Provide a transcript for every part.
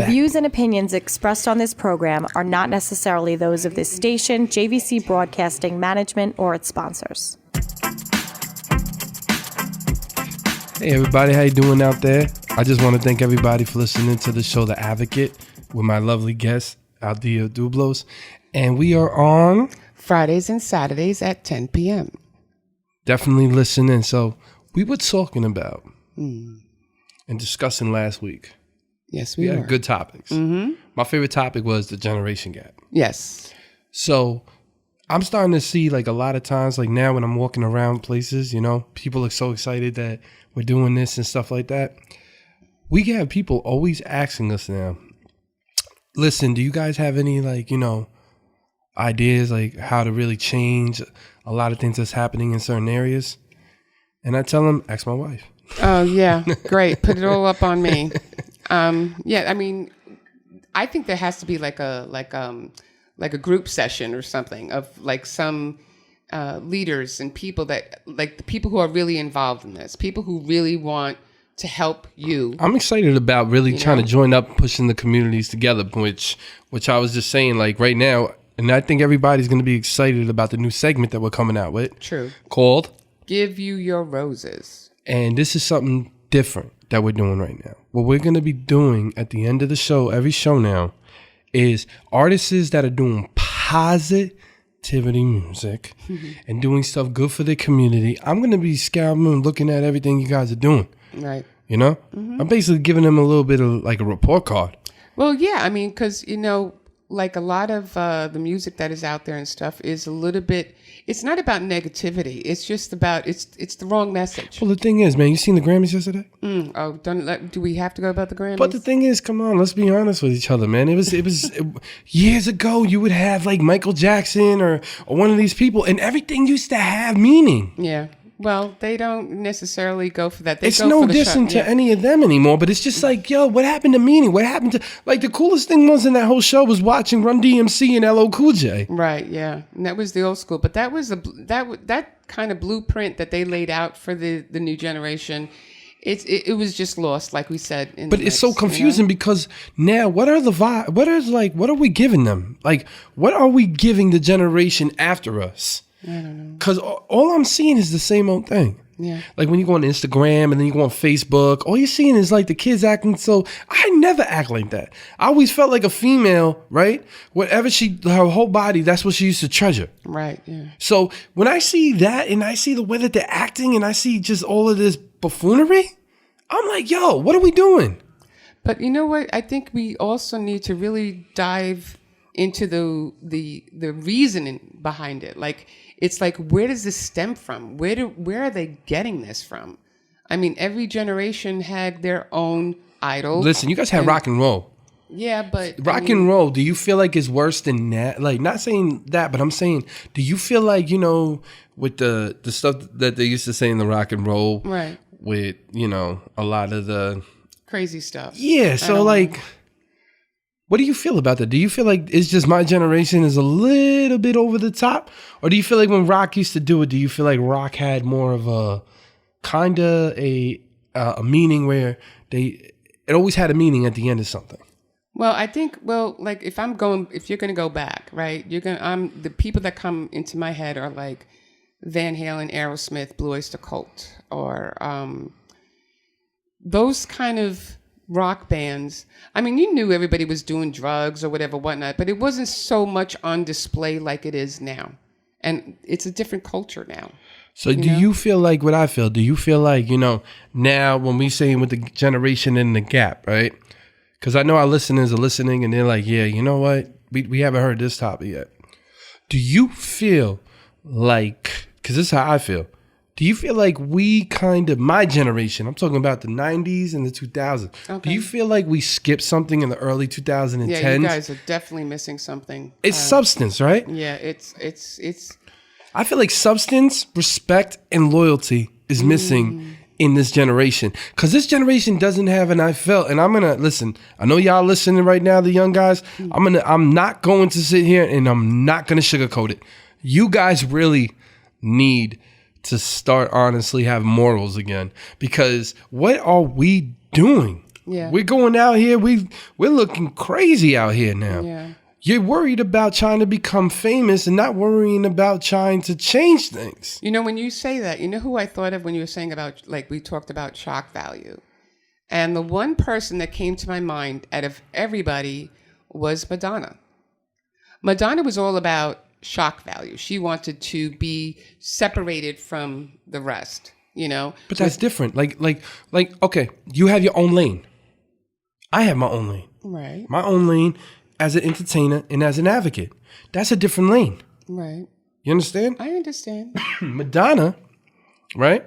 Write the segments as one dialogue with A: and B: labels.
A: The views and opinions expressed on this program are not necessarily those of this station, JVC Broadcasting Management, or its sponsors.
B: Hey everybody, how you doing out there? I just want to thank everybody for listening to the show The Advocate with my lovely guest, Aldia Dublos. And we are on
C: Fridays and Saturdays at 10 p.m.
B: Definitely listen in. So we were talking about and discussing last week.
C: Yes, we
B: had good topics. Mm-hmm. My favorite topic was the generation gap.
C: Yes.
B: So I'm starting to see like a lot of times, like now when I'm walking around places, you know, people are so excited that we're doing this and stuff like that. We have people always asking us now, listen, do you guys have any like, you know, ideas like how to really change a lot of things that's happening in certain areas? And I tell them, ask my wife.
C: Oh, yeah. Great. Put it all up on me. Yeah, I mean, I think there has to be like a group session or something of like some leaders and people that like the people who are really involved in this, people who really want to help you.
B: I'm excited about really trying to join up, pushing the communities together, which I was just saying like right now. And I think everybody's going to be excited about the new segment that we're coming out with.
C: True.
B: Called
C: Give You Your Roses.
B: And this is something different that we're doing right now. What we're going to be doing at the end of the show, every show now, is artists that are doing positivity music and doing stuff good for their community. I'm going to be scouting and looking at everything you guys are doing.
C: Right.
B: You know? Mm-hmm. I'm basically giving them a little bit of like a report card.
C: Well, yeah. I mean, because, you know, like a lot of the music that is out there and stuff is a little bit, it's not about negativity. It's just about, it's the wrong message.
B: Well, the thing is, man, you seen the Grammys yesterday?
C: Do we have to go about the Grammys?
B: But the thing is, come on, let's be honest with each other, man. It was years ago, you would have like Michael Jackson or one of these people and everything used to have meaning.
C: Yeah. Well, they don't necessarily go for that.
B: It's no dissing to any of them anymore, but it's just like, yo, what happened to meaning? What happened to, like, the coolest thing was in that whole show was watching Run DMC and LL Cool J.
C: Right, yeah. And that was the old school. But that was that kind of blueprint that they laid out for the new generation. It was just lost, like we said.
B: But it's so confusing because now what are what are we giving them? Like, what are we giving the generation after us?
C: I don't know.
B: Because all I'm seeing is the same old thing.
C: Yeah.
B: Like when you go on Instagram and then you go on Facebook, all you're seeing is like the kids acting so. I never act like that. I always felt like a female, right? Whatever her whole body, that's what she used to treasure.
C: Right, yeah.
B: So when I see that and I see the way that they're acting and I see just all of this buffoonery, I'm like, yo, what are we doing?
C: But you know what? I think we also need to really dive into the reasoning behind it. Like, it's like, where does this stem from? Where are they getting this from? I mean, every generation had their own idol.
B: Listen, you guys had rock and roll.
C: Yeah, but
B: rock and roll, do you feel like it's worse than that? Like, not saying that, but I'm saying, do you feel like, you know, with the stuff that they used to say in the rock and roll,
C: right?
B: With, you know, a lot of the
C: crazy stuff.
B: Yeah, so like, what do you feel about that? Do you feel like it's just my generation is a little bit over the top? Or do you feel like when rock used to do it, do you feel like rock had more of a kind of a meaning where it always had a meaning at the end of something?
C: Well, I think, like if you're going to go back, right? The people that come into my head are like Van Halen, Aerosmith, Blue Oyster Cult, or those kind of rock bands. I mean, you knew everybody was doing drugs or whatnot, but it wasn't so much on display like it is now. And it's a different culture now.
B: So you feel like what I feel? Do you feel like, you know, now when we saying with the generation in the gap, right? Because I know our listeners are listening and they're like, yeah, you know what? We haven't heard this topic yet. Do you feel like, because this is how I feel, do you feel like we kind of, my generation, I'm talking about the 90s and the 2000s, do you feel like we skipped something in the early 2010s?
C: Yeah, you guys are definitely missing something.
B: It's substance, right?
C: Yeah, it's.
B: I feel like substance, respect, and loyalty is missing in this generation. Because this generation doesn't have, and I felt, and I'm going to, listen, I know y'all listening right now, the young guys, I'm not going to sit here and I'm not going to sugarcoat it. You guys really need to start honestly have morals again, because what are we doing?
C: Yeah.
B: We're going out here. We're looking crazy out here now.
C: Yeah.
B: You're worried about trying to become famous and not worrying about trying to change things.
C: You know, when you say that, you know who I thought of when you were saying about, like, we talked about shock value. And the one person that came to my mind out of everybody was Madonna. Madonna was all about shock value. She wanted to be separated from the rest, you know?
B: But that's different. Like, okay, you have your own lane. I have my own lane.
C: Right.
B: My own lane as an entertainer and as an advocate. That's a different lane.
C: Right.
B: You understand?
C: I understand.
B: Madonna, right?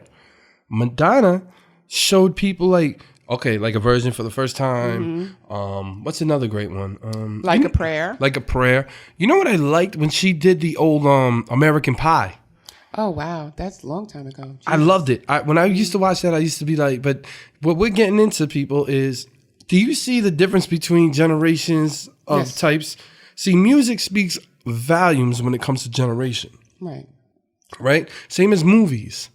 B: Madonna showed people like a version for the first time. What's another great one?
C: Like a prayer.
B: Like a prayer. You know what I liked when she did the old American Pie?
C: Oh, wow. That's a long time ago. Jesus.
B: I loved it. When I used to watch that, I used to be like, but what we're getting into, people, is do you see the difference between generations of
C: Yes.
B: types? See, music speaks volumes when it comes to generation.
C: Right.
B: Right? Same as movies.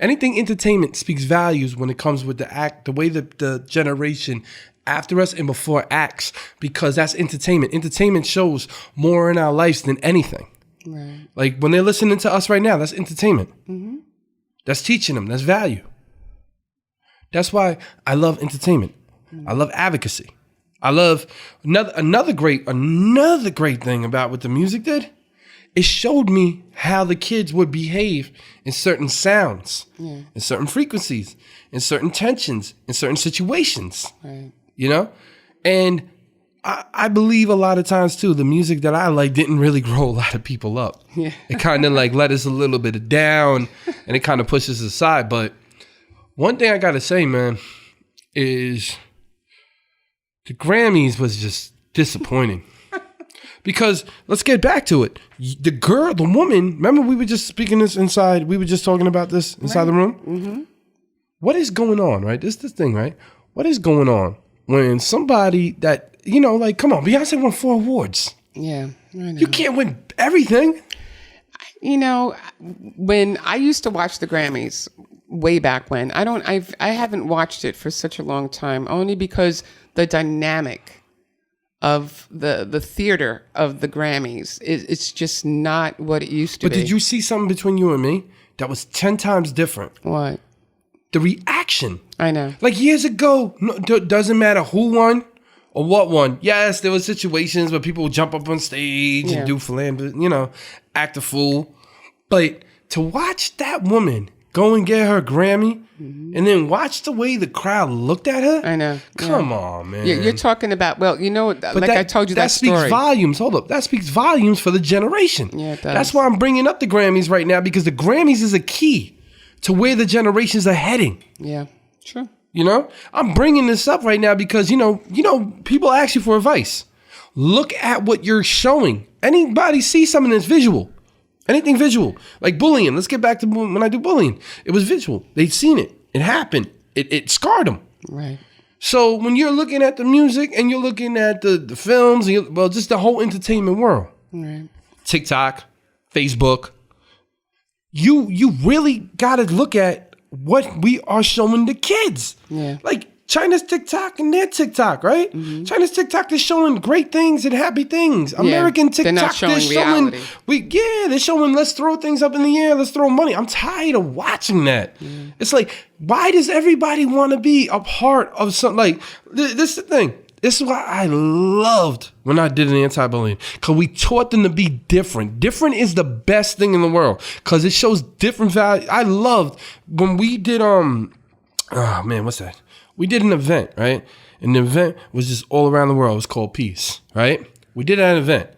B: Anything entertainment speaks values when it comes with the way that the generation after us and before acts, because that's entertainment. Entertainment shows more in our lives than anything.
C: Right.
B: Like when they're listening to us right now, that's entertainment. That's teaching them. That's value. That's why I love entertainment. I love advocacy. I love another great thing about what the music did. It showed me how the kids would behave in certain sounds, in certain frequencies, in certain tensions, in certain situations.
C: Right.
B: You know? And I believe a lot of times too, the music that I like didn't really grow a lot of people up.
C: Yeah.
B: It kind of like let us a little bit down and it kind of pushes us aside. But one thing I got to say, man, is the Grammys was just disappointing. Because let's get back to it. The woman, remember we were just speaking this inside, we were just talking about this inside the room? Mm-hmm. What is going on, right? This is the thing, right? What is going on when somebody that, you know, like, come on, Beyonce won 4 awards.
C: Yeah, I know.
B: You can't win everything.
C: You know, when I used to watch the Grammys way back when, I haven't watched it for such a long time, only because the dynamic of the theater of the Grammys, it's just not what it used to be.
B: But did you see something between you and me that was 10 times different?
C: What?
B: The reaction.
C: I know.
B: Like years ago, no, doesn't matter who won or what won. Yes, there were situations where people would jump up on stage and do act a fool. But to watch that woman go and get her Grammy and then watch the way the crowd looked at her.
C: I know.
B: Come on, man.
C: You're talking about, well, you know,
B: But
C: like I told you that
B: speaks
C: story.
B: volumes. Hold up. That speaks volumes for the generation.
C: Yeah, it does.
B: That's why I'm bringing up the Grammys right now, because the Grammys is a key to where the generations are heading.
C: Yeah, sure.
B: You know, I'm bringing this up right now because, you know, people ask you for advice. Look at what you're showing. Anybody see something that's visual, anything visual, like bullying. Let's get back to when I do bullying. It was visual. They'd seen it. It happened. It scarred them.
C: Right.
B: So when you're looking at the music and you're looking at the films, and just the whole entertainment world,
C: Right.
B: TikTok, Facebook, you really got to look at what we are showing the kids.
C: Yeah.
B: Like China's TikTok and their TikTok, right? China's TikTok is showing great things and happy things. American
C: they're
B: TikTok,
C: not showing reality.
B: they're showing let's throw things up in the air, let's throw money. I'm tired of watching that. It's like, why does everybody want to be a part of something? Like, this is the thing. This is why I loved when I did an anti-bullying, because we taught them to be different. Different is the best thing in the world because it shows different value. I loved when we did, what's that? We did an event, right? And the event was just all around the world. It was called Peace, right? We did an event.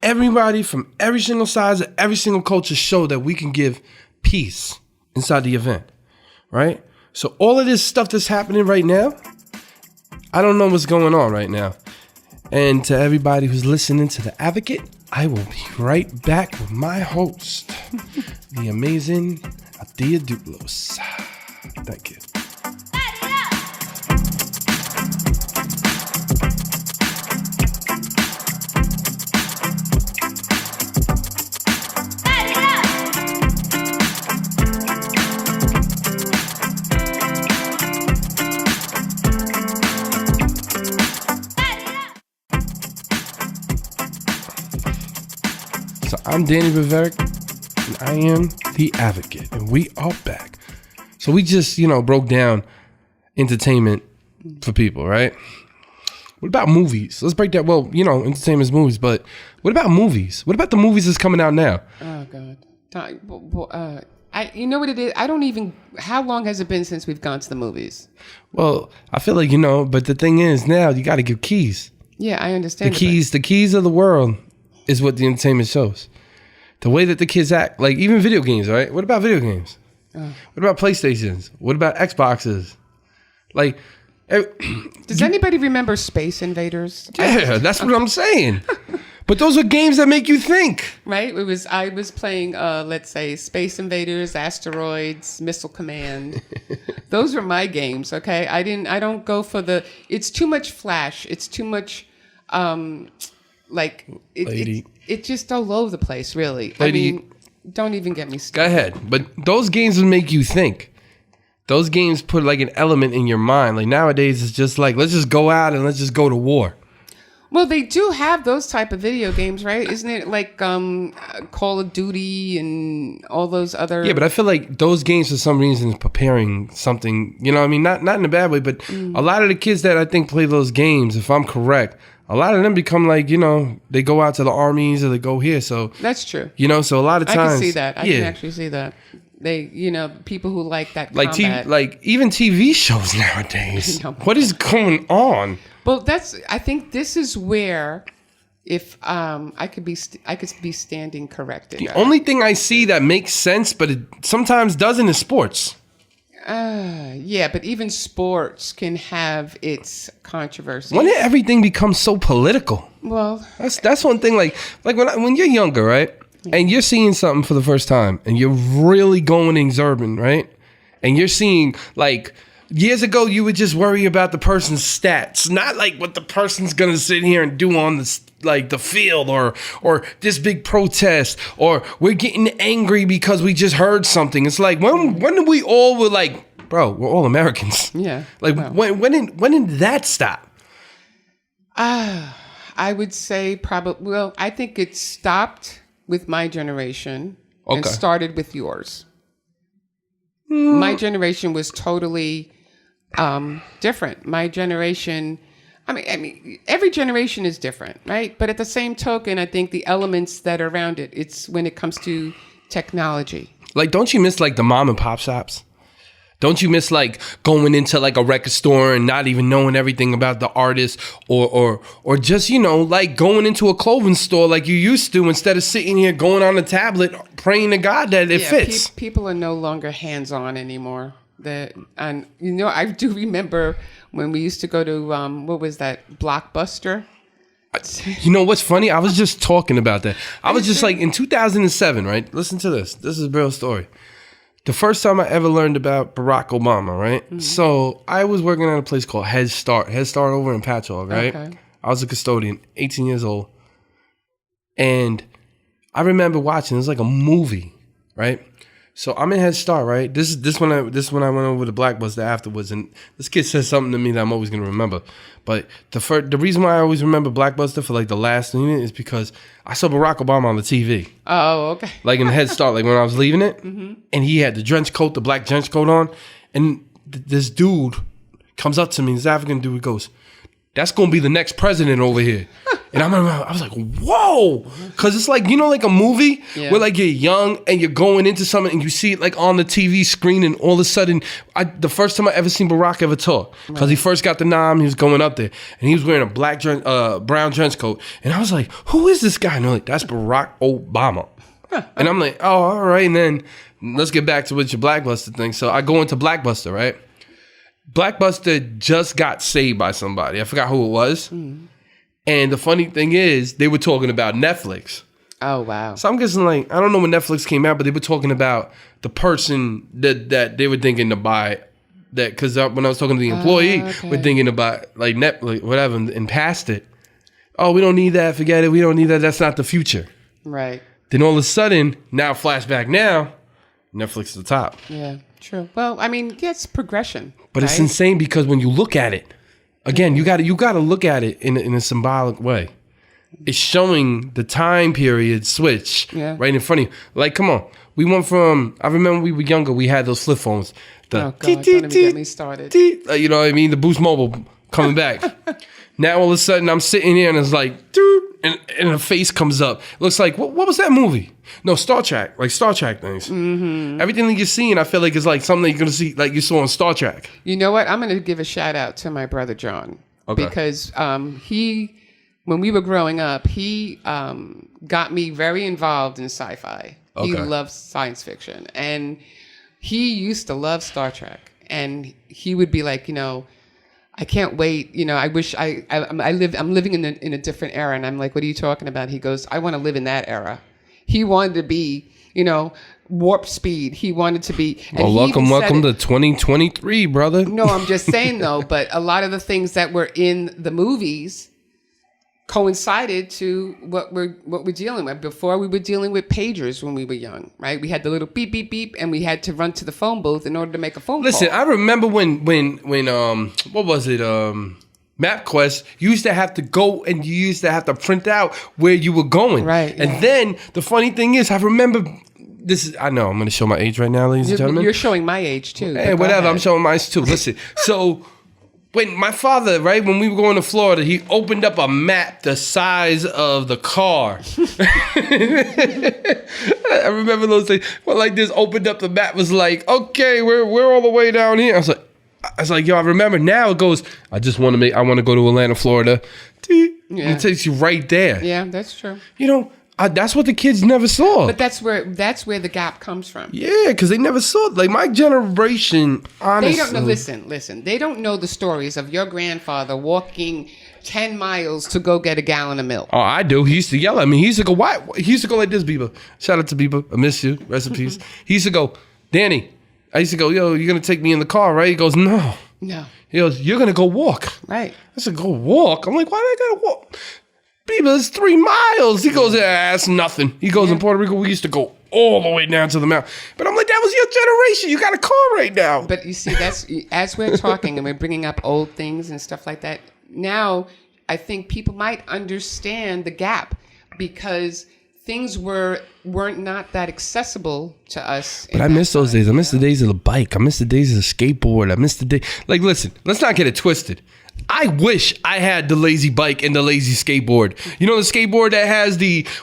B: Everybody from every single size of every single culture showed that we can give peace inside the event, right? So all of this stuff that's happening right now, I don't know what's going on right now. And to everybody who's listening to The Advocate, I will be right back with my host, the amazing Adia Duplos. Thank you. I'm Danny Rivera, and I am the Advocate, and we are back. So we just, broke down entertainment for people, right? What about movies? Let's break that. Well, entertainment's movies, but what about movies? What about the movies that's coming out now?
C: Oh, God. You know what it is? How long has it been since we've gone to the movies?
B: Well, I feel like, but the thing is now you got to give keys.
C: Yeah, I understand.
B: The keys of the world is what the entertainment shows. The way that the kids act, like even video games, right? What about video games? What about PlayStations? What about Xboxes? Like,
C: does anybody remember Space Invaders?
B: Yeah, that's what I'm saying. But those are games that make you think. Right?
C: I was playing, let's say, Space Invaders, Asteroids, Missile Command. Those were my games, okay? I don't go for it's too much flash. It's too much, it just all over the place, really.
B: Lady,
C: don't even get me started.
B: Go ahead. But those games will make you think. Those games put like an element in your mind. Like nowadays, it's just like, let's just go out and let's just go to war.
C: Well, they do have those type of video games, right? Isn't it like Call of Duty and all those other...
B: Yeah, but I feel like those games for some reason is preparing something, Not in a bad way, but a lot of the kids that I think play those games, if I'm correct, a lot of them become like, they go out to the armies or they go here. So
C: that's true.
B: So a lot of times...
C: I can see that. I can actually see that. They, people who like that combat.
B: Like even TV shows nowadays. What is going on?
C: Well, I think this is where, if I could be standing corrected.
B: The only thing I see that makes sense, but it sometimes doesn't, is sports.
C: Yeah, but even sports can have its controversy.
B: When did everything become so political?
C: Well,
B: that's one thing. Like when you're younger, right, and you're seeing something for the first time, and you're really going exurban, right, and you're seeing like. Years ago, you would just worry about the person's stats, not like what the person's gonna sit here and do on the field or this big protest, or we're getting angry because we just heard something. It's like when did we all were like, bro, we're all Americans.
C: Yeah.
B: Like when did that stop?
C: I would say probably. Well, I think it stopped with my generation and started with yours. My generation was totally different. My generation, I mean, every generation is different, right? But at the same token, I think the elements that are around it, it's when it comes to technology.
B: Like, don't you miss like the mom and pop shops? Don't you miss like going into like a record store and not even knowing everything about the artist, or just like going into a clothing store like you used to, instead of sitting here going on a tablet praying to God that it fits?
C: People are no longer hands-on anymore. I do remember when we used to go to what was that, Blockbuster?
B: What's funny? I was just talking about that. I was just like in 2007, right? Listen to this. This is a real story. The first time I ever learned about Barack Obama, right? Mm-hmm. So I was working at a place called Head Start over in Patchogue, right? Okay. I was a custodian, 18 years old. And I remember watching, it was like a movie, right? So I'm in Head Start, right? This when I went over to Blockbuster afterwards, and this kid said something to me that I'm always gonna remember. But the reason why I always remember Blockbuster for like the last unit is because I saw Barack Obama on the TV.
C: Oh, okay.
B: Like in the Head Start, like when I was leaving it, and he had the black trench coat on, and this dude comes up to me, this African dude, goes, "That's gonna be the next president over here." And I was like, whoa. Because it's like, like a movie where like you're young and you're going into something and you see it like on the TV screen, and all of a sudden, the first time I ever seen Barack ever talk, because he first got the nom, he was going up there and he was wearing a brown trench coat. And I was like, who is this guy? And they're like, that's Barack Obama. And I'm like, oh, all right. And then let's get back to what your Blockbuster thing. So I go into Blockbuster, right? Blockbuster just got saved by somebody. I forgot who it was. And the funny thing is, they were talking about Netflix.
C: Oh, wow.
B: So I'm guessing, like, I don't know when Netflix came out, but they were talking about the person that they were thinking to buy that, because when I was talking to the employee, we're thinking about, like, Netflix, whatever, and passed it. Oh, we don't need that. Forget it. We don't need that. That's not the future.
C: Right.
B: Then all of a sudden, flashback now, Netflix is the top.
C: Yeah, true. Well, I mean, it's progression.
B: But it's insane because when you look at it, again, you got to look at it in a symbolic way. it's showing the time period switch right in front of you. Like, come on. We went from, I remember when we were younger, we had those flip phones.
C: Oh, God, don't even get me started.
B: You know what I mean? The Boost Mobile coming back. Now, all of a sudden, I'm sitting here and it's like, and a face comes up. It looks like, what was that movie? No, Star Trek. Like Star Trek things. Mm-hmm. Everything that you're seeing, I feel like, is like something that you're going to see, like you saw on Star Trek.
C: You know what? I'm going to give a shout out to my brother, John. Okay. Because when we were growing up, he got me very involved in sci-fi. Okay. He loves science fiction. And he used to love Star Trek. And he would be like, I can't wait. I wish I'm living in a different era. And I'm like, what are you talking about? He goes, I want to live in that era. He wanted to be, warp speed. He wanted to be.
B: Well, welcome to 2023, brother.
C: No, I'm just saying though, but a lot of the things that were in the movies coincided to what we're dealing with. Before, we were dealing with pagers when we were young, right? We had the little beep beep beep, and we had to run to the phone booth in order to make a phone call.
B: Listen, I remember when what was it? MapQuest, you used to have to go and you used to have to print out where you were going.
C: Right.
B: And then the funny thing is, I remember this. I know I'm going to show my age right now, ladies and gentlemen.
C: You're showing my age too.
B: Hey, whatever. I'm showing mine too. Listen, so. When my father, right, when we were going to Florida, he opened up a map the size of the car. I remember those things. Well, like this, opened up the map, was like, okay, we're all the way down here. I was like, yo, I remember. Now it goes, I want to go to Atlanta, Florida. Yeah. It takes you right there.
C: Yeah, that's true.
B: That's what the kids never saw.
C: But that's where the gap comes from.
B: Yeah, because they never saw it. Like my generation, honestly.
C: They don't know. Listen. They don't know the stories of your grandfather walking 10 miles to go get a gallon of milk.
B: Oh, I do. He used to yell at me. He used to go, why? He used to go like this, Bieber. Shout out to Bieber. I miss you. Rest in peace. He used to go, Danny. I used to go, yo, you're going to take me in the car, right? He goes, no. He goes, you're going to go walk.
C: Right.
B: I said, go walk? I'm like, why do I got to walk? Bieber, it's 3 miles. He goes, that's nothing. He goes, in Puerto Rico, we used to go all the way down to the mountain. But I'm like, that was your generation. You got a car right now.
C: But you see, that's as we're talking and we're bringing up old things and stuff like that. Now, I think people might understand the gap because things weren't not that accessible to us.
B: But I miss those days. I miss the days of the bike. I miss the days of the skateboard. I miss the day. Like, listen, let's not get it twisted. I wish I had the lazy bike and the lazy skateboard. You know the skateboard that has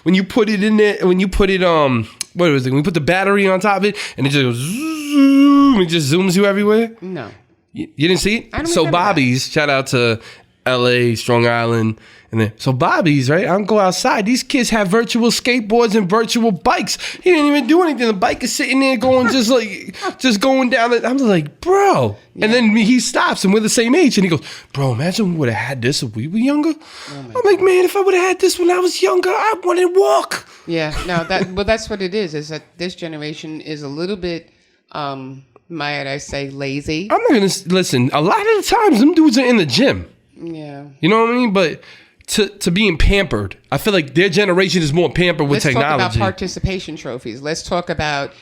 B: when you put it in there, when you put it what was it? When you put the battery on top of it and it just goes zoom, it just zooms you everywhere.
C: No,
B: you didn't see it.
C: I don't
B: so Bobby's, shout out to L.A., Strong Island. And then, so Bobby's, right? I don't go outside. These kids have virtual skateboards and virtual bikes. He didn't even do anything. The bike is sitting there going just going down. I'm just like, bro. Yeah. And then he stops and we're the same age. And he goes, bro, imagine we would have had this if we were younger. I'm like, man, if I would have had this when I was younger, I wouldn't walk.
C: Yeah, no, that's what it is that this generation is a little bit, might I say, lazy.
B: I'm not going to, listen, a lot of the times them dudes are in the gym.
C: Yeah.
B: You know what I mean? But to being pampered, I feel like their generation is more pampered with technology.
C: Let's talk about participation trophies. Let's talk about,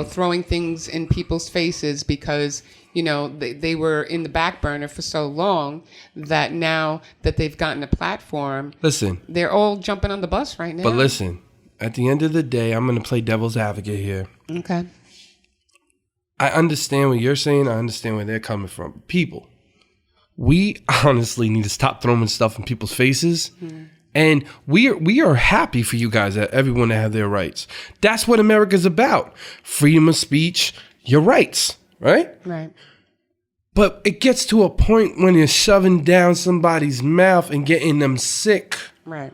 C: throwing things in people's faces because, they were in the back burner for so long that now that they've gotten a platform,
B: listen,
C: they're all jumping on the bus right now.
B: But listen, at the end of the day, I'm going to play devil's advocate here.
C: Okay.
B: I understand what you're saying. I understand where they're coming from. People. We honestly need to stop throwing stuff in people's faces. Mm. And we are happy for you guys, that everyone to have their rights. That's what America's about. Freedom of speech, your rights, right?
C: Right.
B: But it gets to a point when you're shoving down somebody's mouth and getting them sick.
C: Right.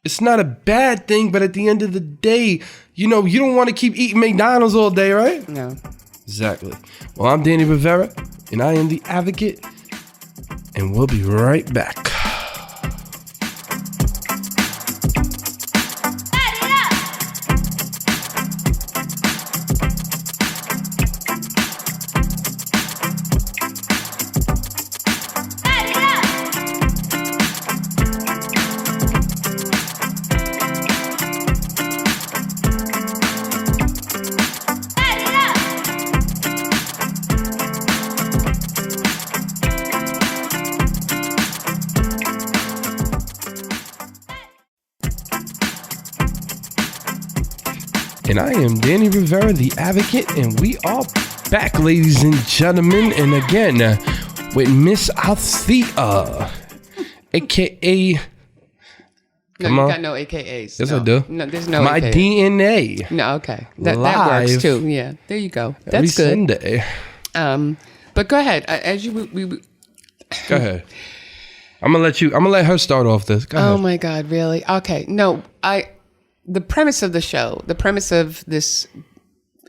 B: It's not a bad thing, but at the end of the day, you don't want to keep eating McDonald's all day, right?
C: No.
B: Exactly. Well, I'm Danny Rivera, and I am the Advocate. And we'll be right back. And I am Danny Rivera, the advocate, and we are back, ladies and gentlemen. And again, with Miss Althea, a.k.a.
C: No, you got no AKAs.
B: Yes,
C: no.
B: I do.
C: No, there's no
B: My
C: AKA.
B: DNA.
C: No, okay. That works too. Yeah, there you go. That's
B: every
C: good.
B: Sunday.
C: But go ahead. As you
B: Go ahead. I'm gonna let her start off this. Go ahead.
C: Oh my God, really? Okay. No, the premise of the show, the premise of this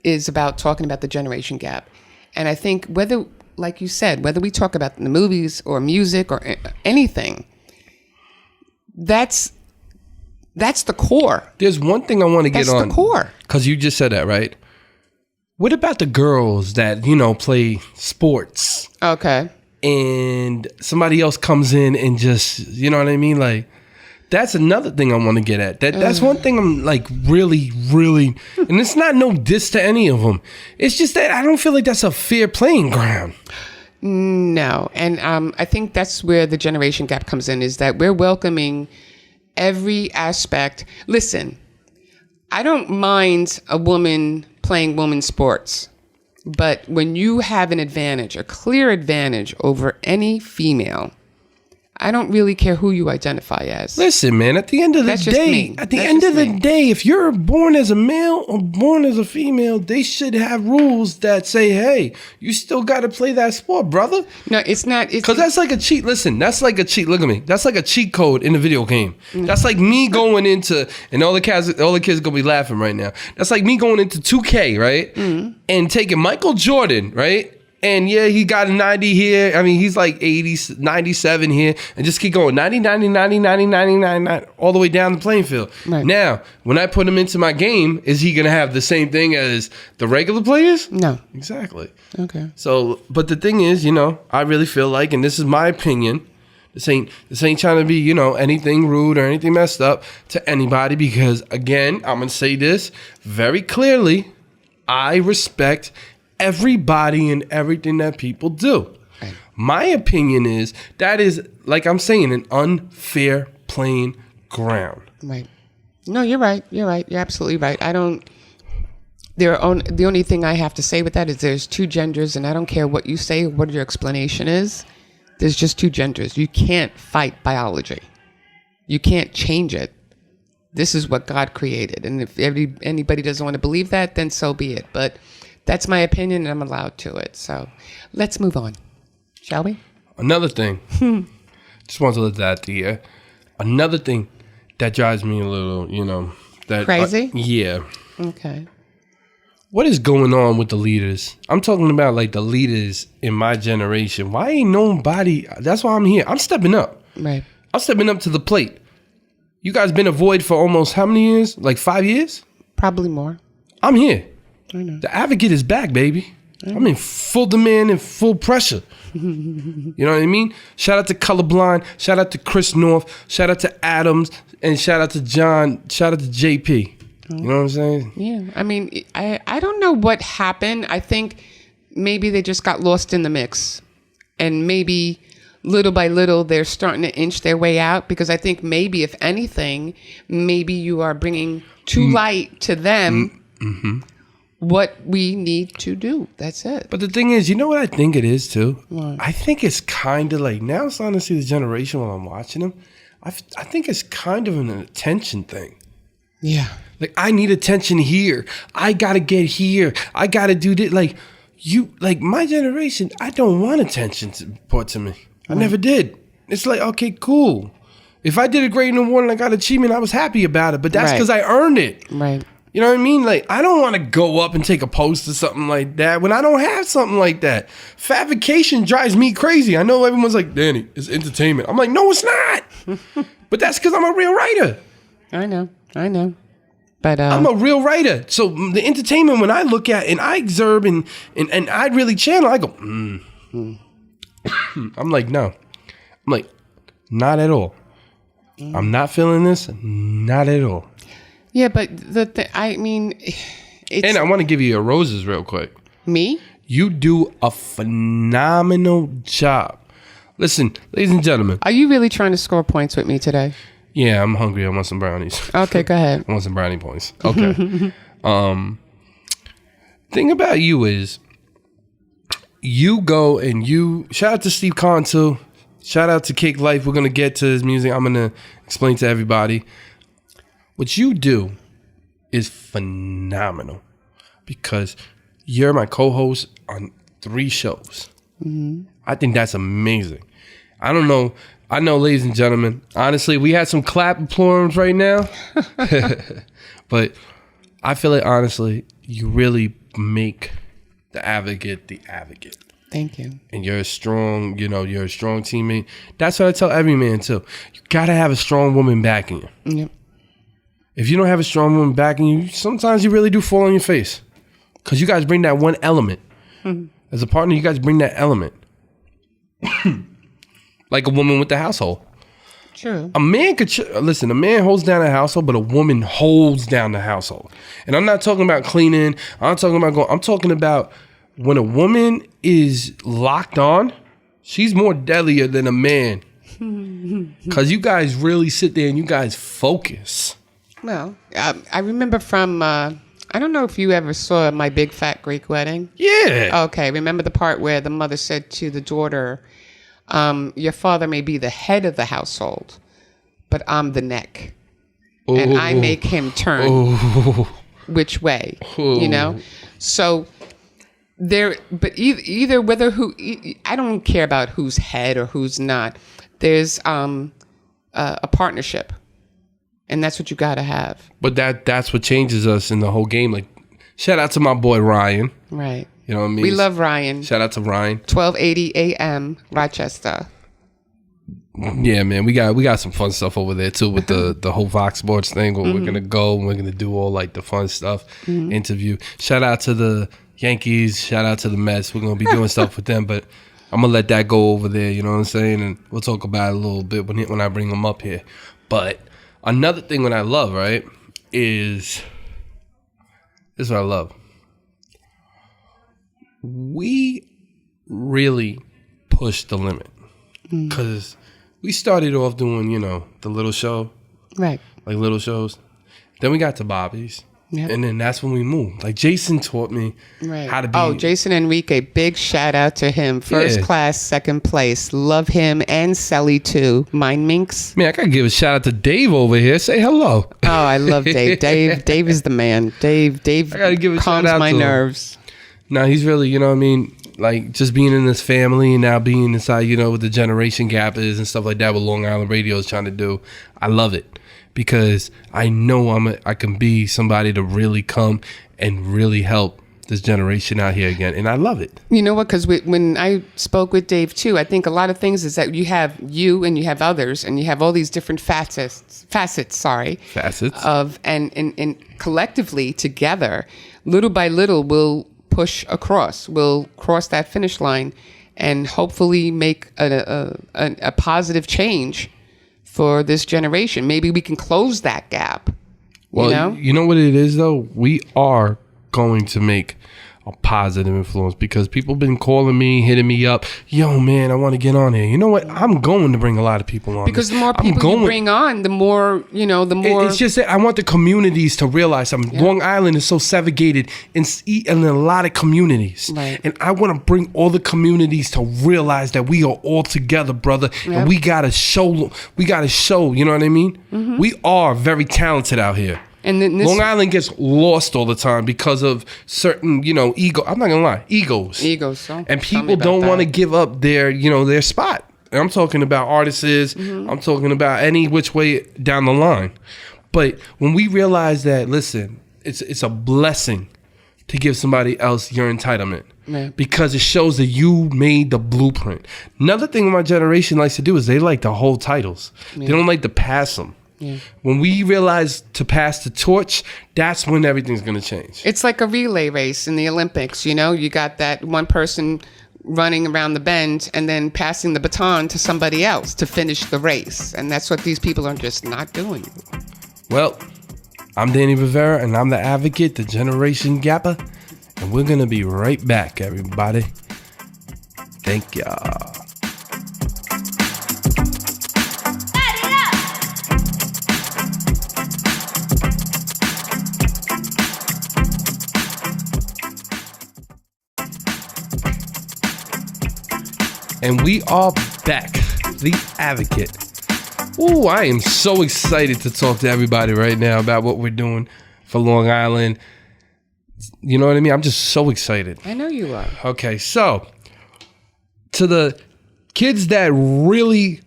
C: is about talking about the generation gap. And I think whether, like you said, whether we talk about the movies or music or anything, that's the core.
B: There's one thing I want to get on.
C: That's the core.
B: Because you just said that, right? What about the girls that, play sports?
C: Okay.
B: And somebody else comes in and just, you know what I mean? Like, that's another thing I want to get at. That's one thing I'm like really, really, and it's not no diss to any of them. It's just that I don't feel like that's a fair playing ground.
C: No. And I think that's where the generation gap comes in, is that we're welcoming every aspect. Listen, I don't mind a woman playing women's sports. But when you have an advantage, a clear advantage over any female, I don't really care who you identify as.
B: Listen, man, at the end of the day, if you're born as a male or born as a female, they should have rules that say, hey, you still got to play that sport, brother.
C: No, it's not.
B: Because that's like a cheat. Listen, that's like a cheat. Look at me. That's like a cheat code in a video game. That's like me going into, and all the kids going to be laughing right now. That's like me going into 2K, right? And taking Michael Jordan, right? And yeah, he got a 90 here. I mean, he's like 80, 97 here. And just keep going. 90, 90, 90, 90, 90, 90, all the way down the playing field. Right. Now, when I put him into my game, is he going to have the same thing as the regular players?
C: No.
B: Exactly.
C: Okay.
B: So, but the thing is, I really feel like, and this is my opinion, this ain't trying to be, anything rude or anything messed up to anybody. Because, again, I'm going to say this very clearly. I respect everybody and everything that people do. Right. My opinion is that is, like I'm saying, an unfair playing ground.
C: Right. No, you're right. You're right. You're absolutely right. The only thing I have to say with that is there's two genders, and I don't care what you say, what your explanation is. There's just two genders. You can't fight biology. You can't change it. This is what God created. And if anybody doesn't want to believe that, then so be it. But that's my opinion, and I'm allowed to it. So let's move on, shall we?
B: Another thing, just wanted to let that to you. Another thing that drives me a little, that
C: crazy.
B: Yeah.
C: Okay.
B: What is going on with the leaders? I'm talking about like the leaders in my generation. Why ain't nobody? That's why I'm here. I'm stepping up.
C: Right. I'm
B: stepping up to the plate. You guys been a void for almost how many years? Like 5 years?
C: Probably more.
B: I'm here.
C: I know.
B: The advocate is back, baby. I'm in full demand and full pressure. You know what I mean? Shout out to Colorblind. Shout out to Chris North. Shout out to Adams. And shout out to John. Shout out to JP. You know what I'm saying?
C: Yeah. I mean, I don't know what happened. I think maybe they just got lost in the mix. And maybe little by little, they're starting to inch their way out. Because I think maybe, if anything, maybe you are bringing to light to them what we need to do. That's it.
B: But the thing is, you know what I think it is too?
C: What?
B: I think it's kind of like, now I'm starting to see the generation while I'm watching them. I think it's kind of an attention thing.
C: Yeah.
B: Like, I need attention here. I got to get here. I got to do this. Like, my generation, I don't want attention put to me. I never did. It's like, okay, cool. If I did a grade in the award and I got achievement, I was happy about it. But that's because I earned it.
C: Right.
B: You know what I mean? Like, I don't want to go up and take a post or something like that when I don't have something like that. Fat-vacation drives me crazy. I know everyone's like, Danny, it's entertainment. I'm like, no, it's not. But that's because I'm a real writer.
C: I know. But
B: I'm a real writer. So the entertainment, when I look at and I observe and I really channel, I go, I'm like, no. I'm like, not at all. I'm not feeling this. Not at all.
C: Yeah, but I mean, it's...
B: And I want to give you your roses real quick.
C: Me?
B: You do a phenomenal job. Listen, ladies and gentlemen.
C: Are you really trying to score points with me today?
B: Yeah, I'm hungry. I want some brownies.
C: Okay, go ahead.
B: I want some brownie points. Okay. Thing about you is you go and you shout out to Steve Kahn too. Shout out to Cake Life. We're gonna get to his music. I'm gonna explain to everybody. What you do is phenomenal because you're my co-host on 3 shows. Mm-hmm. I think that's amazing. I don't know. I know, ladies and gentlemen, honestly, we had some clap applause right now. But I feel like, honestly, you really make the advocate the advocate.
C: Thank you.
B: And you're a strong, you're a strong teammate. That's what I tell every man, too. You got to have a strong woman backing you.
C: Yep.
B: If you don't have a strong woman backing you, sometimes you really do fall on your face. Because you guys bring that one element. Mm-hmm. As a partner, you guys bring that element. Like a woman with the household.
C: True.
B: A man listen, a man holds down a household, but a woman holds down the household. And I'm not talking about cleaning. I'm talking about when a woman is locked on, she's more deadlier than a man. Because you guys really sit there and you guys focus.
C: Well, I remember from, I don't know if you ever saw My Big Fat Greek Wedding.
B: Yeah.
C: Okay. Remember the part where the mother said to the daughter, your father may be the head of the household, but I'm the neck. Ooh. And I make him turn which way, So there, but either whether I don't care about who's head or who's not. There's a partnership, and that's what you got to have.
B: But that's what changes us in the whole game. Like, shout out to my boy Ryan.
C: Right.
B: You know what I mean?
C: We love Ryan.
B: Shout out to Ryan.
C: 1280 AM, Rochester.
B: Yeah, man, we got some fun stuff over there too with the whole Fox Sports thing. Where we're gonna go and we're gonna do all like the fun stuff. Interview. Shout out to the Yankees. Shout out to the Mets. We're gonna be doing stuff with them, but I'm gonna let that go over there. You know what I'm saying? And we'll talk about it a little bit when I bring them up here. But another thing what I love, right, is this is what I love. We really pushed the limit because we started off doing, the little show,
C: right?
B: Like little shows. Then we got to Bobby's,
C: yep.
B: And then that's when we moved. Like Jason taught me how to be.
C: Oh, Jason Enrique, big shout out to him. First class, second place. Love him and Sally too. Mind Minx.
B: Man, I gotta give a shout out to Dave over here. Say hello.
C: Oh, I love Dave. Dave is the man. Dave I gotta give a calms shout out my to nerves.
B: No, he's really, like just being in this family and now being inside, with the generation gap is and stuff like that, what Long Island Radio is trying to do. I love it because I know I can be somebody to really come and really help this generation out here again. And I love it. You know
C: what? Because when I spoke with Dave too, I think a lot of things is that you have you and you have others and you have all these different facets of and collectively together, little by little, we'll cross that finish line and hopefully make a positive change for this generation. Maybe we can close that gap.
B: Well, you know what it is though? We are going to make a positive influence because people been calling me, hitting me up. Yo, man, I want to get on here. You know what? I'm going to bring a lot of people on.
C: Because the more people you bring on, the more, the more.
B: It's just that I want the communities to realize something. Yeah. Long Island is so segregated in a lot of communities.
C: Right.
B: And I want to bring all the communities to realize that we are all together, brother. Yep. And we got to show, you know what I mean? Mm-hmm. We are very talented out here.
C: And then
B: Long Island gets lost all the time because of certain, ego. I'm not gonna lie, egos.
C: So
B: and people don't want to give up their spot. And I'm talking about artists. Mm-hmm. I'm talking about any which way down the line. But when we realize that, listen, it's a blessing to give somebody else your entitlement.
C: Yeah.
B: Because it shows that you made the blueprint. Another thing my generation likes to do is they like to hold titles. Yeah. They don't like to pass them.
C: Yeah.
B: When we realize to pass the torch, that's when everything's going to change.
C: It's like a relay race in the Olympics. You got that one person running around the bend and then passing the baton to somebody else to finish the race. And that's what these people are just not doing.
B: Well, I'm Danny Rivera, and I'm the advocate, the Generation Gapper. And we're going to be right back, everybody. Thank y'all. And we are back. The Advocate. Ooh, I am so excited to talk to everybody right now about what we're doing for Long Island. You know what I mean? I'm just so excited.
C: I know you are.
B: Okay, so to the kids that really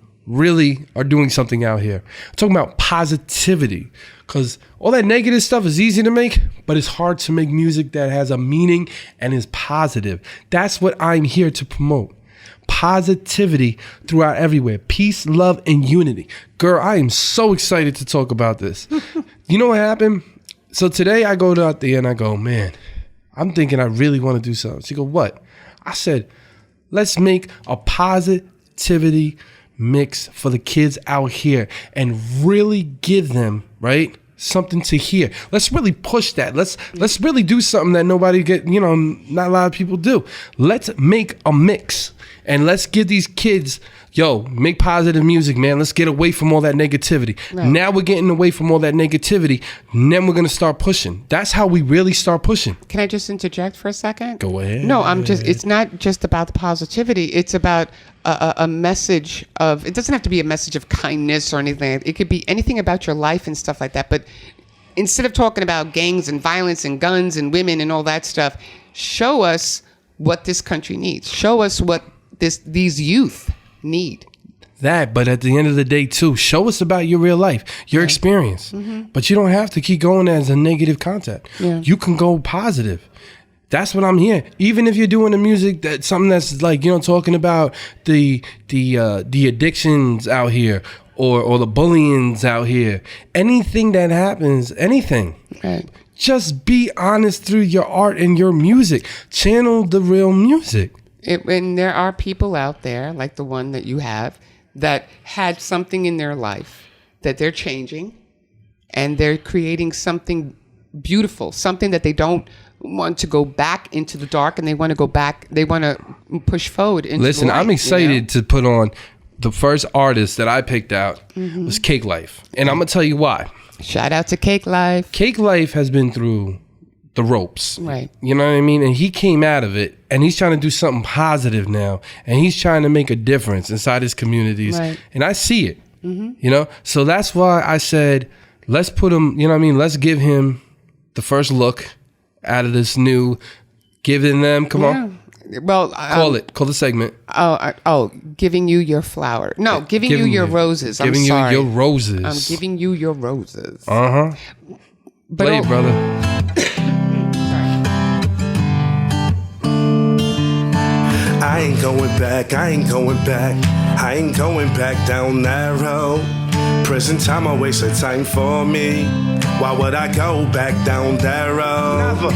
B: are doing something out here, I'm talking about positivity, because all that negative stuff is easy to make, but it's hard to make music that has a meaning and is positive. That's what I'm here to promote. Positivity throughout everywhere. Peace, love, and unity. Girl, I am so excited to talk about this. You know what happened? So today I go out there and I go, man, I'm thinking I really want to do something. She go, what? I said, let's make a positivity mix for the kids out here and really give them, right, something to hear. Let's really push that. Let's really do something that nobody not a lot of people do. Let's make a mix. And let's give these kids, make positive music, man. Let's get away from all that negativity. Right. Now we're getting away from all that negativity. And then we're going to start pushing. That's how we really start pushing.
C: Can I just interject for a second?
B: Go ahead.
C: No, it's not just about the positivity. It's about a message of, it doesn't have to be a message of kindness or anything. It could be anything about your life and stuff like that. But instead of talking about gangs and violence and guns and women and all that stuff, show us what this country needs. Show us what these youth need.
B: That, but at the end of the day too, show us about your real life, your experience. Mm-hmm. But you don't have to keep going as a negative content. Yeah. You can go positive. That's what I'm here. Even if you're doing the music that's something that's like, talking about the addictions out here or the bullying's out here, anything that happens, anything.
C: Right.
B: Just be honest through your art and your music. Channel the real music.
C: And there are people out there, like the one that you have, that had something in their life that they're changing, and they're creating something beautiful, something that they don't want to go back into the dark, and they want to go back. They want to push forward into
B: Listen,
C: the light,
B: I'm excited to put on the first artist that I picked out was Cake Life, and I'm gonna tell you why.
C: Shout out to Cake Life.
B: Cake Life has been through the ropes.
C: Right.
B: You know what I mean? And he came out of it and he's trying to do something positive now. And he's trying to make a difference inside his communities.
C: Right.
B: And I see it. So that's why I said, let's put him, let's give him the first look out of this new, giving them, come on.
C: Well,
B: call the segment.
C: Giving you your flower. No, giving you your roses.
B: Giving you your roses.
C: I'm giving you your roses.
B: Play it, brother.
D: I ain't going back, I ain't going back, I ain't going back down that road. Prison time, a waste of time for me. Why would I go back down that road? Never.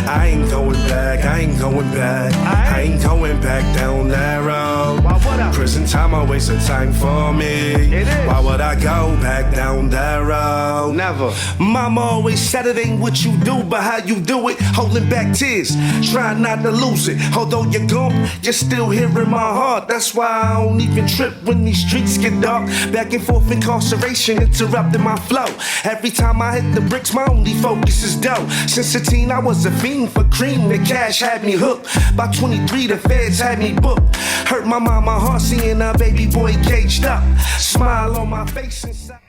D: I ain't going back, I ain't going back, I ain't going back down that road. Why would I? Prison time, a waste of time for me. Why would I go back down that road? Never. Mama always said it ain't what you do, but how you do it. Holding back tears, trying not to lose it. Although you're gone, you're still here in my heart. That's why I don't even trip when these streets get dark. Back and forth incarceration, interrupting my flow. Every time I hit the bricks, my only focus is dough. Since 16, I was a fiend for cream. The cash had me hooked. By 23, the feds had me booked. Hurt my mama heart seeing her baby boy caged up. Smile on my face inside.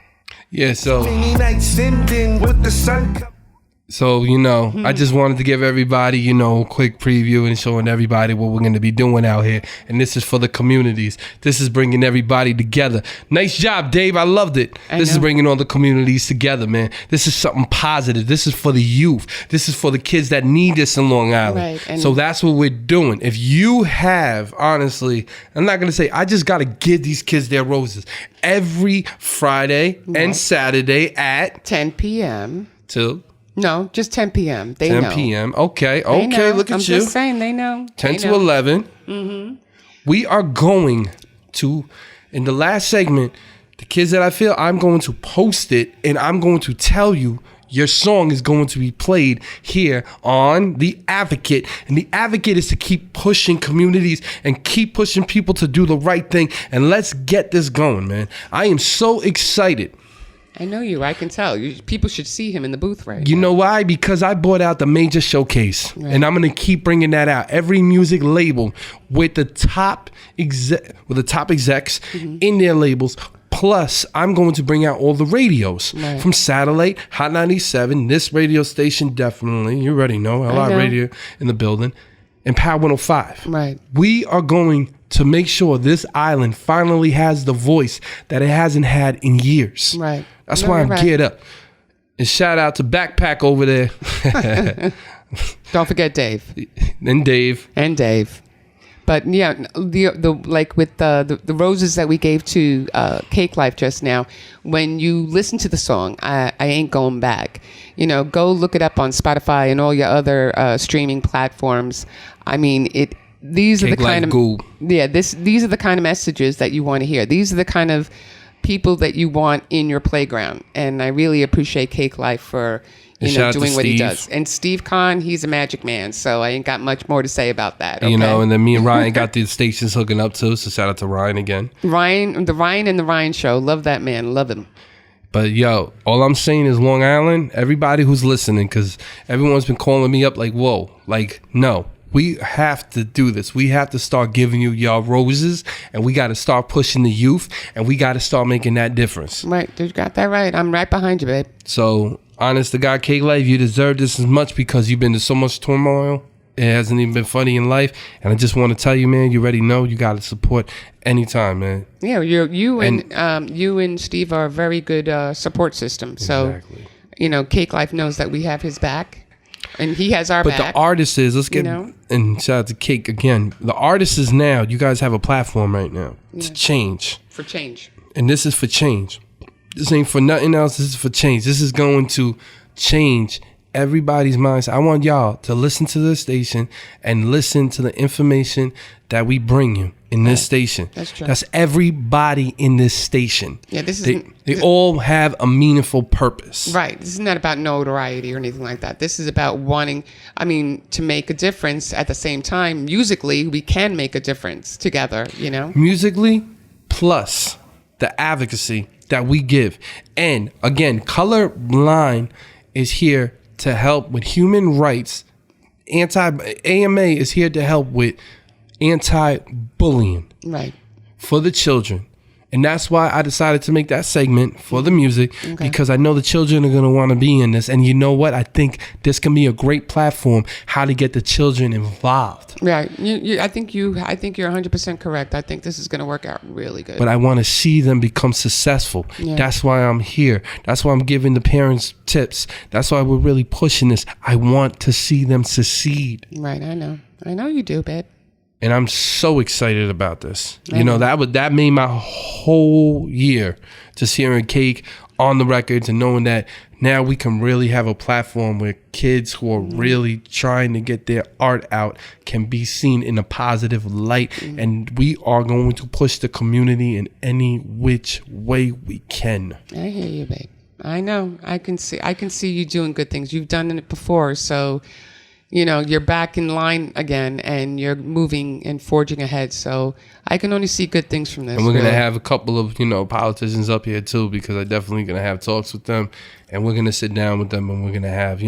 B: Yeah, so
D: Many nights ending with the sun come.
B: So, I just wanted to give everybody, a quick preview and showing everybody what we're going to be doing out here. And this is for the communities. This is bringing everybody together. Nice job, Dave. I loved it. This is bringing all the communities together, man. This is something positive. This is for the youth. This is for the kids that need this in Long Island. Right. So that's what we're doing. If you have, honestly, I'm not going to say, I just got to give these kids their roses. Every Friday and Saturday at
C: 10 p.m.
B: till...
C: No, just 10 p.m. They
B: 10
C: know.
B: 10 p.m. Okay,
C: They know.
B: Look at
C: I'm
B: you.
C: just saying, they know.
B: 10
C: they
B: to
C: know.
B: 11. We are going to, in the last segment, the kids that I feel, I'm going to post it and I'm going to tell you your song is going to be played here on The Advocate. And The Advocate is to keep pushing communities and keep pushing people to do the right thing. And let's get this going, man. I am so excited
C: I know you. I can tell. People should see him in the booth right
B: You
C: now.
B: know why? Because I bought out the major showcase,
C: Right.
B: and I'm gonna keep bringing that out. Every music label with the top execs in their labels. Plus, I'm going to bring out all the radios
C: Right.
B: from Satellite, Hot 97, this radio station, definitely. You already know, a lot
C: know.
B: of radio in the building, and Power 105.
C: Right.
B: We are going to make sure this island finally has the voice that it hasn't had in years.
C: Right.
B: That's
C: No,
B: why
C: you're
B: I'm
C: right.
B: geared up. And shout out to Backpack over there.
C: Don't forget Dave.
B: And Dave.
C: And Dave. But yeah, the like with the roses that we gave to Cake Life just now, when you listen to the song, I Ain't Going Back, go look it up on Spotify and all your other streaming platforms. I mean, these are
B: Cake
C: the kind
B: Life
C: of
B: Goo.
C: these are the kind of messages that you want to hear. These are the kind of people that you want in your playground. And I really appreciate Cake Life for
B: And shout out to
C: doing what he
B: Steve.
C: does. And Steve Kahn, he's a magic man, so I ain't got much more to say about that. Okay?
B: And then me and Ryan got the stations hooking up too. So shout out to Ryan again.
C: Ryan and the Ryan show, love that man, love him.
B: But yo, all I'm saying is Long Island, everybody who's listening, because everyone's been calling me up like, whoa, like, no. We have to do this. We have to start giving you y'all roses, and we got to start pushing the youth, and we got to start making that difference.
C: Right, you got that right. I'm right behind you, babe.
B: So, honest to God, Cake Life, you deserve this as much because you've been to so much turmoil. It hasn't even been funny in life. And I just want to tell you, man, you already know you got to support anytime, man.
C: Yeah, you and Steve are a very good support system. So,
B: Exactly.
C: Cake Life knows that we have his back, and he has our
B: But
C: back.
B: the artist is, let's get,
C: know?
B: and shout out to Cake again. The artist is now, you guys have a platform right now to change.
C: for change.
B: And this is for change. This ain't for nothing else. This is for change. This is going to change everybody's mindset. I want y'all to listen to this station and listen to the information that we bring you in this station.
C: That's true.
B: That's everybody in this station.
C: Yeah, this
B: They,
C: isn't-
B: they all have a meaningful purpose.
C: Right. This is not about notoriety or anything like that. This is about wanting, to make a difference at the same time. Musically, we can make a difference together,
B: Musically, plus the advocacy that we give. And again, Colorblind is here to help with human rights. AMA is here to help with anti-bullying
C: Right.
B: for the children. And that's why I decided to make that segment for the music, because I know the children are going to want to be in this. And you know what? I think this can be a great platform how to get the children involved.
C: Right. I think you're 100% correct. I think this is going to work out really good.
B: But I want to see them become successful.
C: Yeah.
B: That's why I'm here. That's why I'm giving the parents tips. That's why we're really pushing this. I want to see them succeed.
C: Right. I know you do, babe.
B: And I'm so excited about this. That made my whole year, just hearing Cake on the records and knowing that now we can really have a platform where kids who are really trying to get their art out can be seen in a positive light. And we are going to push the community in any which way we can.
C: I hear you, babe. I know. I can see you doing good things. You've done it before, so you're back in line again, and you're moving and forging ahead. So I can only see good things from this.
B: And we're going to
C: really.
B: have a couple of, politicians up here too, because I'm definitely going to have talks with them, and we're going to sit down with them, and we're going to have,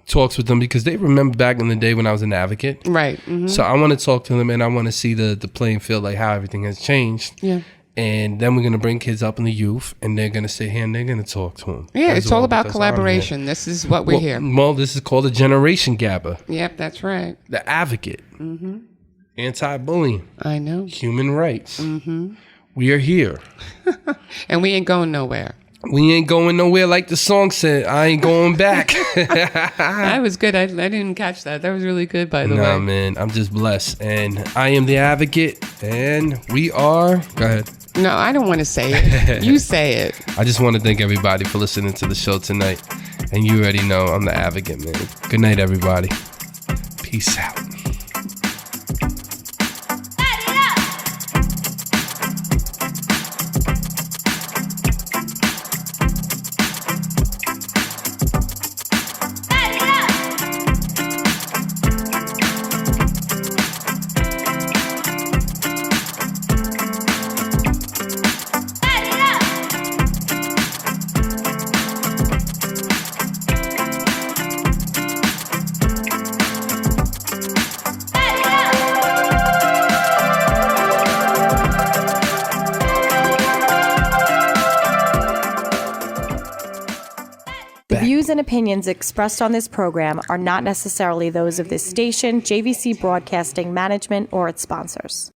B: talks with them, because they remember back in the day when I was an advocate.
C: Right. Mm-hmm.
B: So I want to talk to them, and I want to see the playing field, like how everything has changed.
C: Yeah.
B: And then we're going to bring kids up in the youth, and they're going to sit here and they're going to talk to them.
C: Yeah,
B: That's
C: it's all about
B: That's why I'm here.
C: collaboration. This is what we're here.
B: Well, this is called a generation gapper.
C: Yep, that's right.
B: The advocate. Mm-hmm. Anti-bullying.
C: I know.
B: Human rights. Mm-hmm. We are here.
C: And we ain't going nowhere.
B: We ain't going nowhere, like the song said. I ain't going back.
C: That was good. I didn't catch that. That was really good, by the way.
B: Nah, man. I'm just blessed. And I am the advocate. And we are... Go ahead.
C: No, I don't want to say it. You say it.
B: I just want to thank everybody for listening to the show tonight. And you already know I'm the advocate, man. Good night, everybody. Peace out.
A: views and opinions expressed on this program are not necessarily those of this station, JVC Broadcasting Management, or its sponsors.